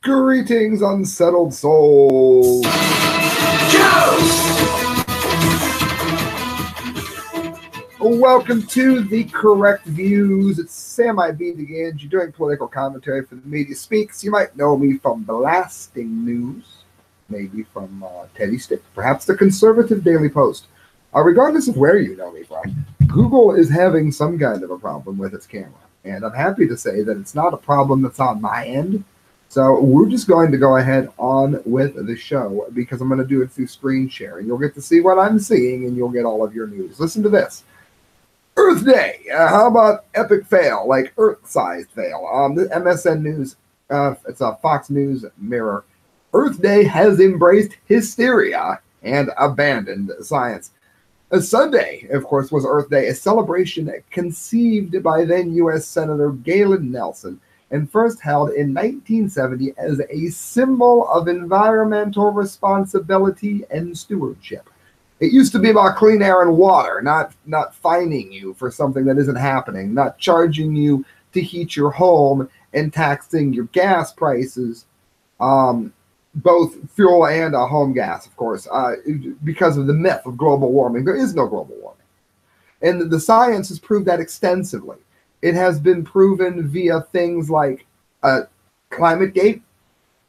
Greetings, unsettled souls. Welcome to The Correct Views. It's Sam I.B. the Gangi doing political commentary for the Media Speaks. You might know me from Blasting News, maybe from Teddy Stick, perhaps the Conservative Daily Post. Regardless of where you know me from, Google is having some kind of a problem with its camera. And I'm happy to say that it's not a problem that's on my end. So we're just going to go ahead on with the show because I'm going to do it through screen sharing. You'll get to see what I'm seeing and you'll get all of your news. Listen to this. Earth Day. How about epic fail, like Earth-sized fail? The MSN News, it's a Fox News Mirror. Earth Day has embraced hysteria and abandoned science. Sunday, of course, was Earth Day, a celebration conceived by then U.S. Senator Galen Nelson and first held in 1970 as a symbol of environmental responsibility and stewardship. It used to be about clean air and water, not fining you for something that isn't happening, not charging you to heat your home and taxing your gas prices, both fuel and home gas, of course, because of the myth of global warming. There is no global warming. And the science has proved that extensively. It has been proven via things like ClimateGate.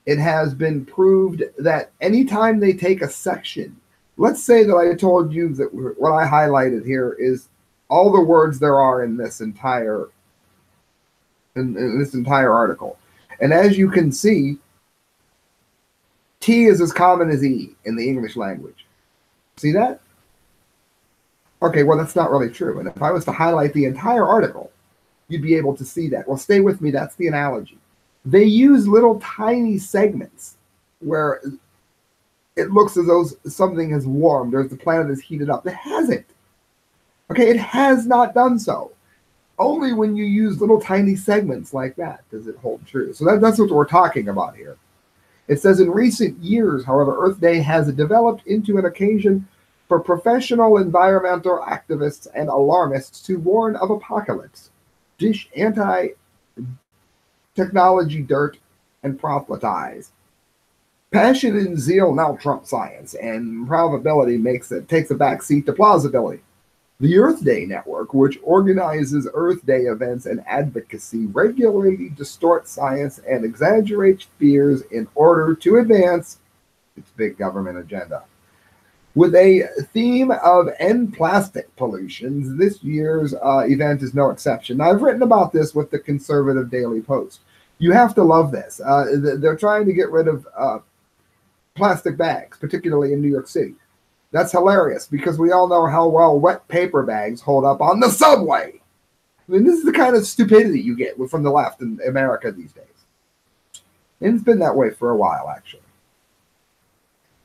It has been proved that anytime they take a section, let's say that I told you that what I highlighted here is all the words there are in this entire article. And as you can see, T is as common as E in the English language. See that? Okay, well, that's not really true. And if I was to highlight the entire article, you'd be able to see that. Well, stay with me. That's the analogy. They use little tiny segments where it looks as though something has warmed or the planet is heated up. It hasn't. Okay, it has not done so. Only when you use little tiny segments like that does it hold true. So that's what we're talking about here. It says, in recent years, however, Earth Day has developed into an occasion for professional environmental activists and alarmists to warn of apocalypse, dish anti-technology dirt, and proselytize. Passion and zeal now trump science, and probability takes a backseat to plausibility. The Earth Day Network, which organizes Earth Day events and advocacy, regularly distorts science and exaggerates fears in order to advance its big government agenda. With a theme of end plastic pollution, this year's event is no exception. Now, I've written about this with the Conservative Daily Post. You have to love this. They're trying to get rid of plastic bags, particularly in New York City. That's hilarious because we all know how well wet paper bags hold up on the subway. I mean, this is the kind of stupidity you get from the left in America these days. And it's been that way for a while, actually.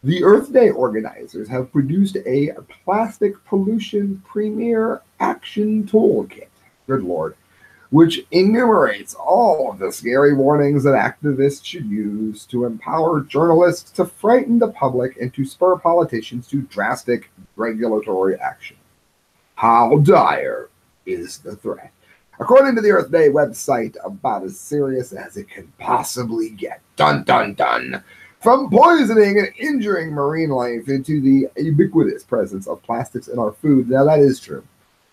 The Earth Day organizers have produced a plastic pollution premier action toolkit, good Lord, which enumerates all of the scary warnings that activists should use to empower journalists, to frighten the public, and to spur politicians to drastic regulatory action. How dire is the threat? According to the Earth Day website, about as serious as it can possibly get. Dun, dun, dun. From poisoning and injuring marine life into the ubiquitous presence of plastics in our food. Now, that is true.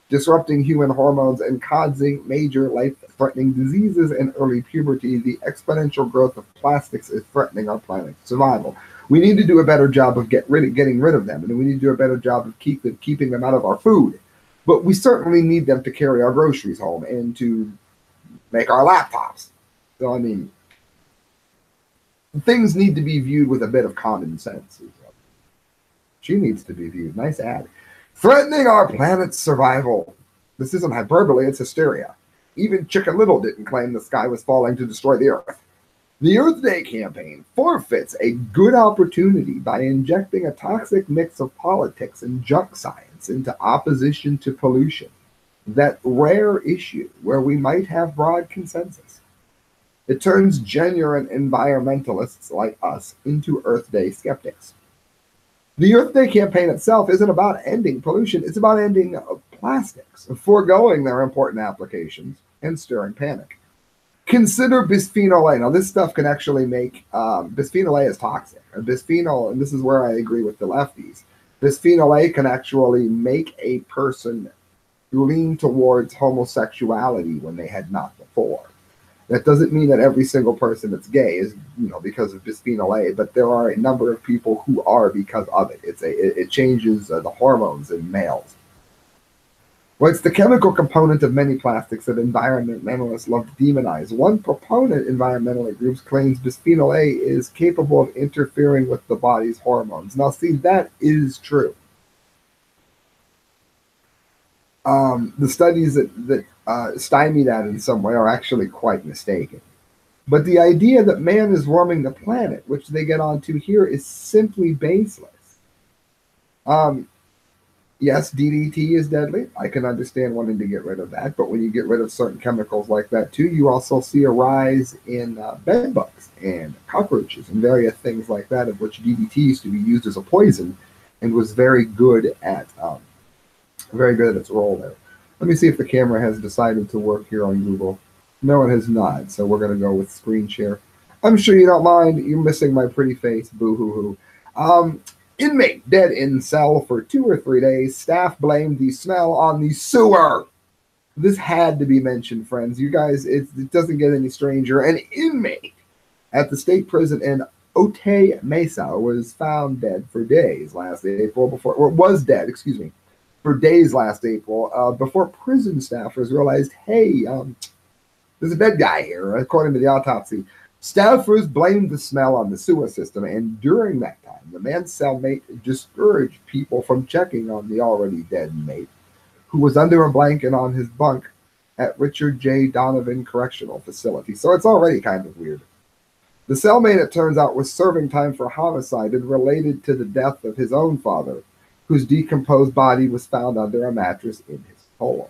Disrupting human hormones and causing major life-threatening diseases in early puberty, the exponential growth of plastics is threatening our planet's survival. We need to do a better job of getting rid of them, and we need to do a better job of keeping them out of our food. But we certainly need them to carry our groceries home and to make our laptops. So, I mean, things need to be viewed with a bit of common sense. She needs to be viewed. Nice ad. Threatening our planet's survival. This isn't hyperbole, it's hysteria. Even Chicken Little didn't claim the sky was falling to destroy the Earth. The Earth Day campaign forfeits a good opportunity by injecting a toxic mix of politics and junk science into opposition to pollution, that rare issue where we might have broad consensus. It turns genuine environmentalists like us into Earth Day skeptics. The Earth Day campaign itself isn't about ending pollution. It's about ending plastics, foregoing their important applications, and stirring panic. Consider bisphenol A. Now, this stuff can actually make bisphenol A is toxic. Bisphenol, and this is where I agree with the lefties. Bisphenol A can actually make a person lean towards homosexuality when they had not before. That doesn't mean that every single person that's gay is, because of bisphenol A, but there are a number of people who are because of it. It changes the hormones in males. Well, it's the chemical component of many plastics that environmentalists love to demonize. One proponent environmental groups claims bisphenol A is capable of interfering with the body's hormones. Now, see, that is true. The studies that stymie that in some way are actually quite mistaken. But the idea that man is warming the planet, which they get onto here, is simply baseless. Yes, DDT is deadly. I can understand wanting to get rid of that, but when you get rid of certain chemicals like that too, you also see a rise in bed bugs and cockroaches and various things like that, of which DDT used to be used as a poison and was very good at its role there. Let me see if the camera has decided to work here on Google. No, it has not, so we're going to go with screen share. I'm sure you don't mind. You're missing my pretty face. Boo-hoo-hoo. Inmate dead in cell for 2 or 3 days. Staff blamed the smell on the sewer. This had to be mentioned, friends. You guys, it doesn't get any stranger. An inmate at the state prison in Otay Mesa was found dead for days last April for days last April, before prison staffers realized, hey, there's a dead guy here. According to the autopsy, staffers blamed the smell on the sewer system, and during that time, the man's cellmate discouraged people from checking on the already dead inmate, who was under a blanket on his bunk at Richard J. Donovan Correctional Facility. So it's already kind of weird. The cellmate, it turns out, was serving time for homicide and related to the death of his own father, whose decomposed body was found under a mattress in his home.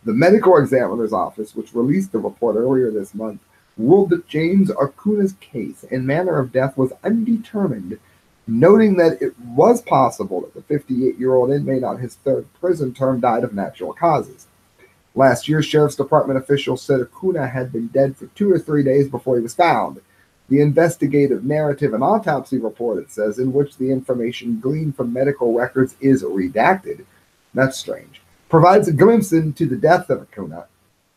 The medical examiner's office, which released the report earlier this month, ruled that James Acuna's case and manner of death was undetermined, noting that it was possible that the 58-year-old inmate on his third prison term died of natural causes. Last year, Sheriff's Department officials said Acuna had been dead for 2 or 3 days before he was found. The investigative narrative and autopsy report, it says, in which the information gleaned from medical records is redacted, that's strange, provides a glimpse into the death of Acuna,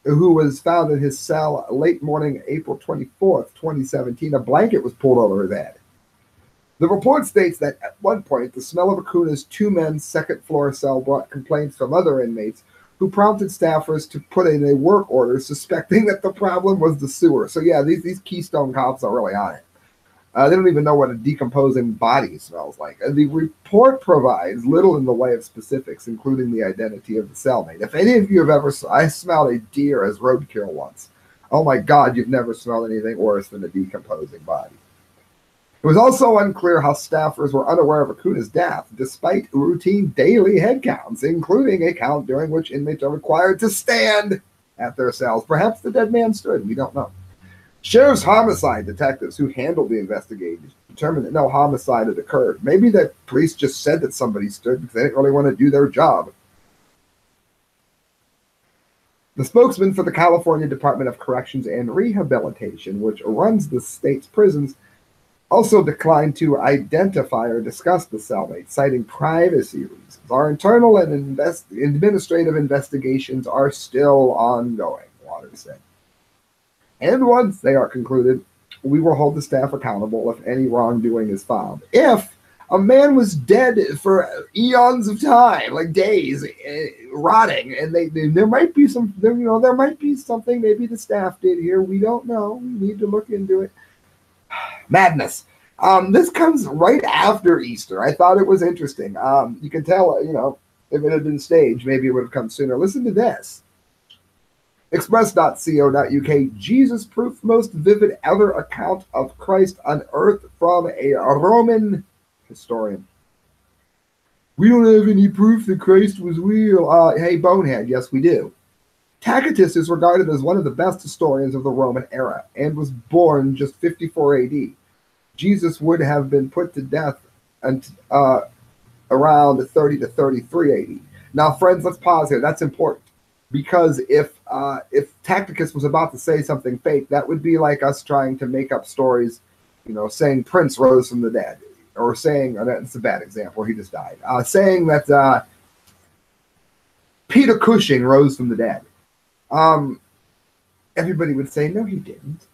who was found in his cell late morning, April 24th, 2017. A blanket was pulled over his head. The report states that at one point, the smell of Acuna's 2-men's second-floor cell brought complaints from other inmates, who prompted staffers to put in a work order suspecting that the problem was the sewer. So yeah, these Keystone cops are really on it. They don't even know what a decomposing body smells like. The report provides little in the way of specifics, including the identity of the cellmate. If any of you have ever, I smelled a deer as roadkill once. Oh my God, you've never smelled anything worse than a decomposing body. It was also unclear how staffers were unaware of Acuna's death, despite routine daily head counts, including a count during which inmates are required to stand at their cells. Perhaps the dead man stood. We don't know. Sheriff's homicide detectives who handled the investigation determined that no homicide had occurred. Maybe the police just said that somebody stood because they didn't really want to do their job. The spokesman for the California Department of Corrections and Rehabilitation, which runs the state's prisons, also declined to identify or discuss the cellmate, citing privacy reasons. Our internal and administrative investigations are still ongoing, Waters said. And once they are concluded, we will hold the staff accountable if any wrongdoing is found. If a man was dead for eons of time, like days, rotting, and there might be there might be something maybe the staff did here. We don't know. We need to look into it. Madness. This comes right after Easter. I thought it was interesting. You can tell, if it had been staged, maybe it would have come sooner. Listen to this. Express.co.uk, Jesus proof most vivid ever account of Christ unearthed from a Roman historian. We don't have any proof that Christ was real. Hey, bonehead, yes, we do. Tacitus is regarded as one of the best historians of the Roman era and was born just 54 AD. Jesus would have been put to death around 30 to 33 AD. Now, friends, let's pause here. That's important. Because if Tacticus was about to say something fake, that would be like us trying to make up stories, saying Prince rose from the dead, or saying, that's a bad example, he just died, saying that Peter Cushing rose from the dead. Everybody would say, no, he didn't.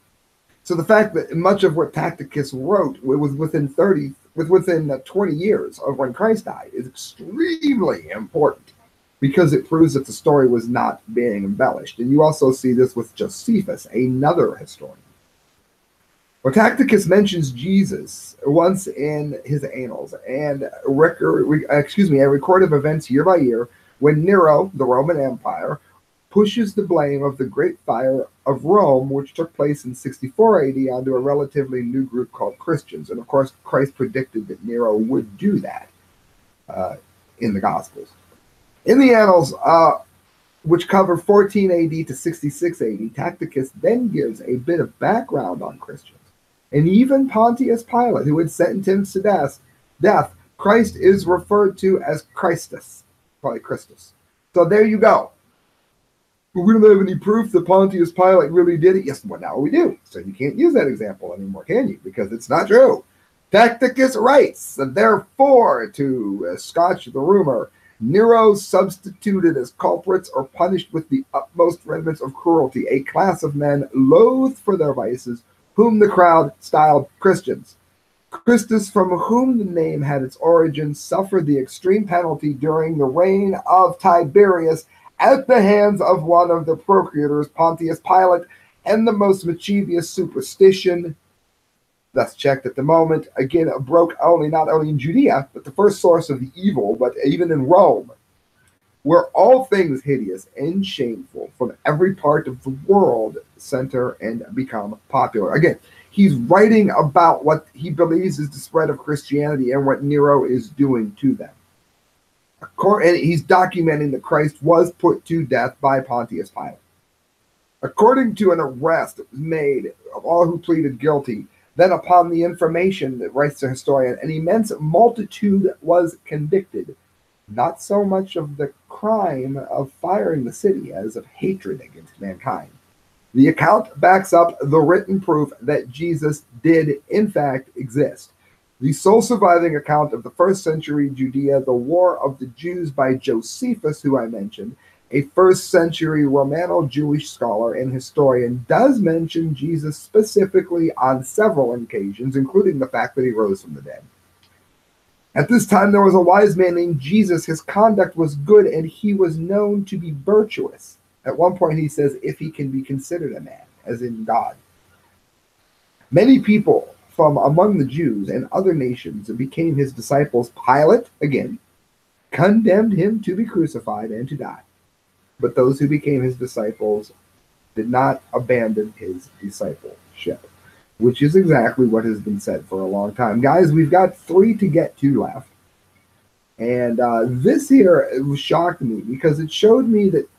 So the fact that much of what Tacticus wrote was within 20 years of when Christ died is extremely important, because it proves that the story was not being embellished. And you also see this with Josephus, another historian. Well, Tacticus mentions Jesus once in his annals, and a record of events year by year when Nero, the Roman Empire, pushes the blame of the Great Fire of Rome, which took place in 64 AD, onto a relatively new group called Christians. And of course, Christ predicted that Nero would do that in the Gospels. In the Annals, which cover 14 AD to 66 AD, Tacticus then gives a bit of background on Christians. And even Pontius Pilate, who had sentenced him to death, Christ is referred to as Christus, probably Christus. So there you go. But we don't have any proof that Pontius Pilate really did it. Yes, well, now we do. So you can't use that example anymore, can you? Because it's not true. Tacticus writes, and therefore, to scotch the rumor, Nero substituted as culprits or punished with the utmost remnants of cruelty a class of men loathed for their vices, whom the crowd styled Christians. Christus, from whom the name had its origin, suffered the extreme penalty during the reign of Tiberius at the hands of one of the procurators, Pontius Pilate, and the most mischievous superstition, thus checked at the moment, again broke not only in Judea, but the first source of the evil, but even in Rome, where all things hideous and shameful from every part of the world center and become popular. Again, he's writing about what he believes is the spread of Christianity and what Nero is doing to them. And he's documenting that Christ was put to death by Pontius Pilate. According to an arrest that was made of all who pleaded guilty, then upon the information, that writes the historian, an immense multitude was convicted, not so much of the crime of firing the city as of hatred against mankind. The account backs up the written proof that Jesus did in fact exist. The sole surviving account of the first century Judea, the War of the Jews by Josephus, who I mentioned, a first century Romano-Jewish scholar and historian, does mention Jesus specifically on several occasions, including the fact that he rose from the dead. At this time, there was a wise man named Jesus. His conduct was good, and he was known to be virtuous. At one point, he says, if he can be considered a man, as in God. Many people from among the Jews and other nations became his disciples. Pilate, again, condemned him to be crucified and to die. But those who became his disciples did not abandon his discipleship, which is exactly what has been said for a long time. Guys, we've got 3 to get to left. And this here shocked me because it showed me that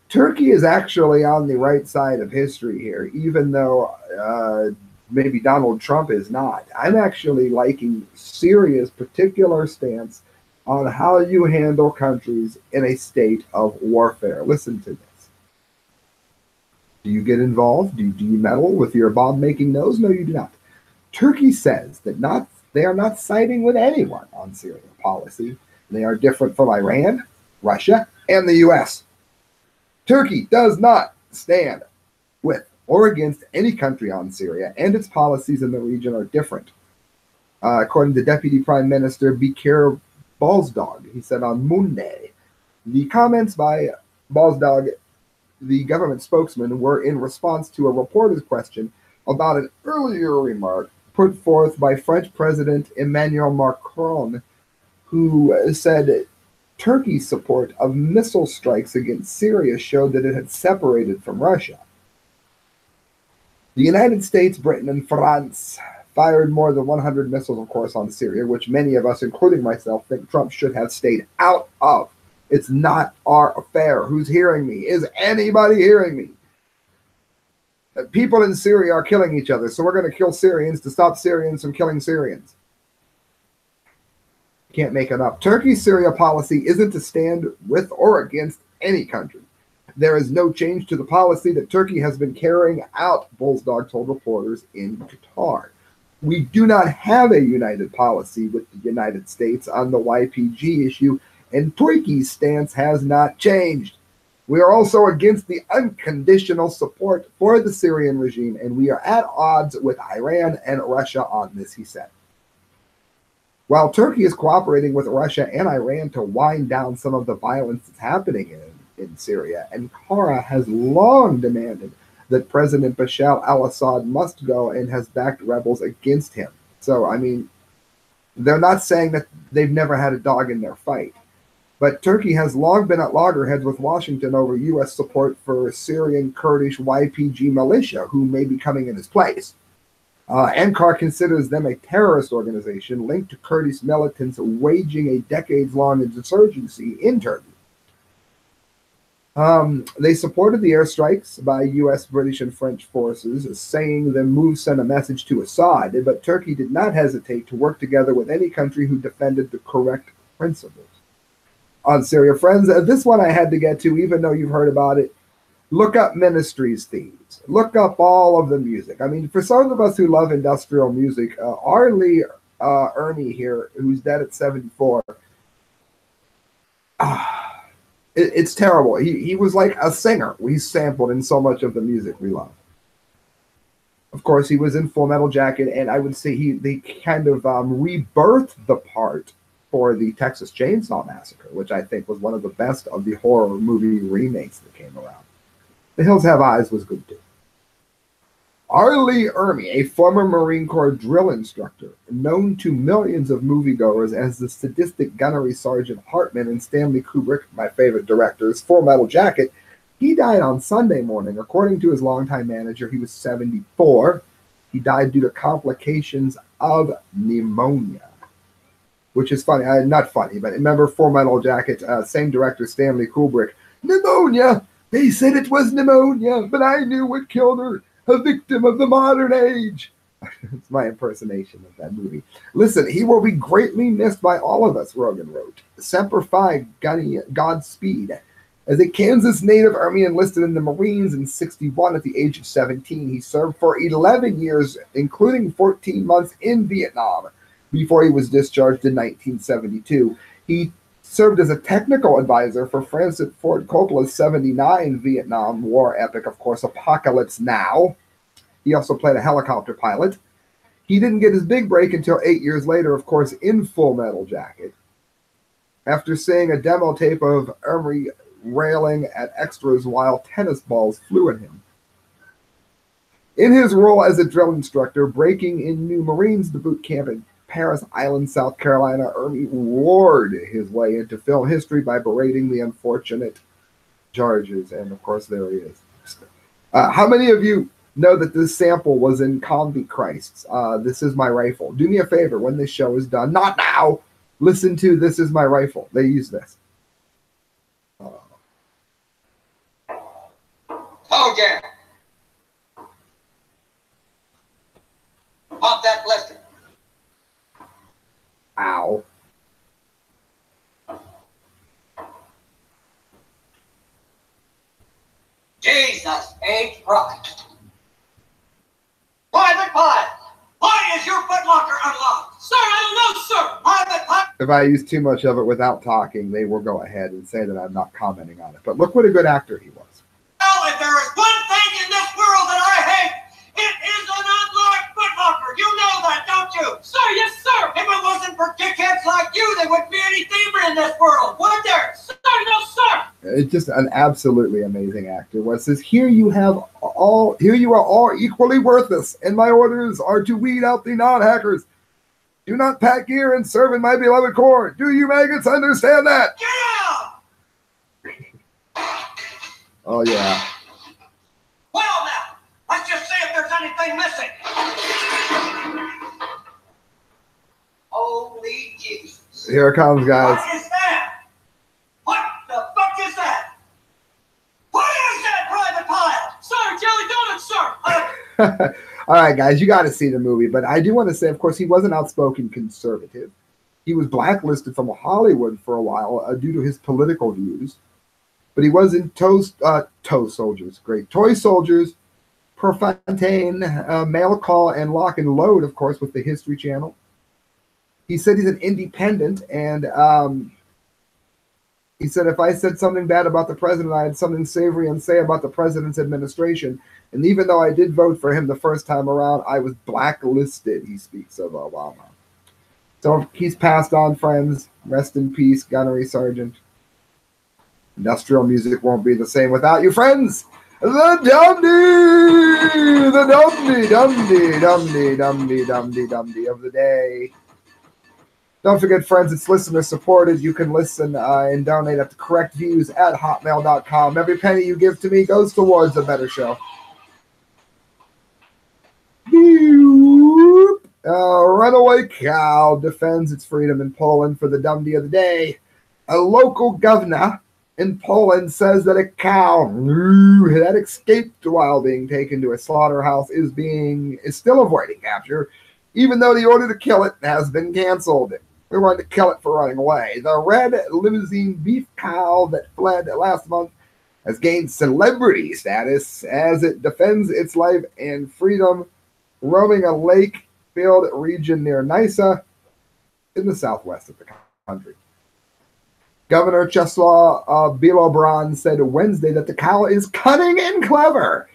Turkey is actually on the right side of history here, even though maybe Donald Trump is not. I'm actually liking Syria's particular stance on how you handle countries in a state of warfare. Listen to this. Do you get involved? Do you meddle with your bomb-making nose? No, you do not. Turkey says that they are not siding with anyone on Syrian policy. They are different from Iran, Russia, and the U.S. Turkey does not stand with or against any country on Syria, and its policies in the region are different. According to Deputy Prime Minister Bekir Bozdog, he said on Monday, the comments by Bozdog, the government spokesman, were in response to a reporter's question about an earlier remark put forth by French President Emmanuel Macron, who said Turkey's support of missile strikes against Syria showed that it had separated from Russia. The United States, Britain, and France fired more than 100 missiles, of course, on Syria, which many of us, including myself, think Trump should have stayed out of. It's not our affair. Who's hearing me? Is anybody hearing me? People in Syria are killing each other, so we're going to kill Syrians to stop Syrians from killing Syrians. Can't make it up. Turkey's Syria policy isn't to stand with or against any country. There is no change to the policy that Turkey has been carrying out, Bullsdog told reporters in Qatar. We do not have a united policy with the United States on the YPG issue, and Turkey's stance has not changed. We are also against the unconditional support for the Syrian regime, and we are at odds with Iran and Russia on this, he said. While Turkey is cooperating with Russia and Iran to wind down some of the violence that's happening in Syria, Ankara has long demanded that President Bashar al-Assad must go and has backed rebels against him. So, I mean, they're not saying that they've never had a dog in their fight. But Turkey has long been at loggerheads with Washington over U.S. support for Syrian Kurdish YPG militia, who may be coming in his place. Ankara considers them a terrorist organization linked to Kurdish militants waging a decades-long insurgency in Turkey. They supported the airstrikes by U.S., British, and French forces, saying the move sent a message to Assad, but Turkey did not hesitate to work together with any country who defended the correct principles. On Syria, friends, this one I had to get to, even though you've heard about it. Look up Ministry's themes. Look up all of the music. I mean, for some of us who love industrial music, Lee Ermey here, who's dead at 74, it's terrible. He was like a singer. We sampled in so much of the music we love. Of course, he was in Full Metal Jacket, and I would say they kind of rebirthed the part for the Texas Chainsaw Massacre, which I think was one of the best of the horror movie remakes that came around. The Hills Have Eyes was good too. Lee Ermey, a former Marine Corps drill instructor, known to millions of moviegoers as the sadistic gunnery Sergeant Hartman in Stanley Kubrick, my favorite director's Full Metal Jacket, he died on Sunday morning. According to his longtime manager, he was 74. He died due to complications of pneumonia. Which is funny, not funny, but remember Full Metal Jacket, same director, Stanley Kubrick. Pneumonia! They said it was pneumonia, but I knew what killed her. A victim of the modern age. It's my impersonation of that movie. Listen, he will be greatly missed by all of us, Rogan wrote. Semper Fi, Godspeed. As a Kansas native, Ermey enlisted in the Marines in 1961 at the age of 17. He served for 11 years, including 14 months in Vietnam, before he was discharged in 1972. He served as a technical advisor for Francis Ford Coppola's 1979 Vietnam War epic, of course, Apocalypse Now. He also played a helicopter pilot. He didn't get his big break until 8 years later, of course, in Full Metal Jacket, after seeing a demo tape of Ermey railing at extras while tennis balls flew at him. In his role as a drill instructor, breaking in new Marines, the boot camp in Paris Island, South Carolina, Ermey roared his way into film history by berating the unfortunate charges. And, of course, there he is. How many of you know that this sample was in Convict Christ's This Is My Rifle? Do me a favor, when this show is done, not now, listen to This Is My Rifle. They use this. Oh, yeah. Pop that blister. Ow. Jesus H. Christ. Private Pile, why is your footlocker unlocked? Sir, I don't know, sir. Private Pile. If I use too much of it without talking, they will go ahead and say that I'm not commenting on it. But look what a good actor he was. Well, if there is one thing in this world that I hate, it is an unlocked footlocker. You know that, don't you? Sir, yes, sir. If it wasn't for dickheads like you, there wouldn't be any thievery in this world, would there? Sir, no, sir. It's just an absolutely amazing actor. What says, here you are all equally worthless, and my orders are to weed out the non-hackers. Do not pack gear and serve in my beloved corps. Do you maggots understand that? Yeah! Oh, yeah. Well, now, let's just see if there's anything missing. Holy Jesus. Here it comes, guys. What is that? What the fuck is that? What is that, Private Pile? Sir, jelly donuts, sir. All right, guys, you got to see the movie. But I do want to say, of course, he was an outspoken conservative. He was blacklisted from Hollywood for a while due to his political views. but he was in Toy Soldiers, Prefontaine, Mail Call, and Lock and Load, of course, with the History Channel. He said he's an independent, and he said, if I said something bad about the president, I had something savory and say about the president's administration. And even though I did vote for him the first time around, I was blacklisted, he speaks of Obama. So he's passed on, friends. Rest in peace, Gunnery Sergeant. Industrial music won't be the same without you, friends. The dumbdee! The dumbdee of the day. Don't forget, friends, it's listener supported. You can listen and donate at the correct views at hotmail.com. Every penny you give to me goes towards a better show. Runaway Cow defends its freedom in Poland for the dumbdee of the day. A local governor in Poland says that a cow that escaped while being taken to a slaughterhouse is still avoiding capture, even though the order to kill it has been canceled. We're going to kill it for running away. The red limousine beef cow that fled last month has gained celebrity status as it defends its life and freedom, roaming a lake-filled region near Nysa in the southwest of the country. Governor Czesław Bielobron said Wednesday that the cow is cunning and clever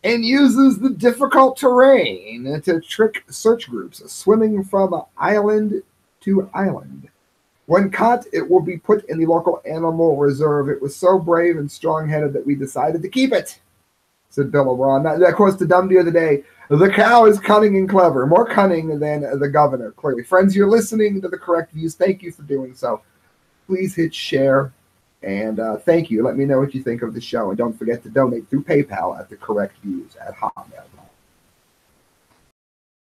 and uses the difficult terrain to trick search groups swimming from island to island. When caught, it will be put in the local animal reserve. It was so brave and strong-headed that we decided to keep it, said Bielobron. Now, of course, the dumbdee of the day. The cow is cunning and clever, more cunning than the governor, clearly. Friends, you're listening to the correct views. Thank you for doing so. Please hit share, and thank you. Let me know what you think of the show, and don't forget to donate through PayPal at the correct views at hotmail.com.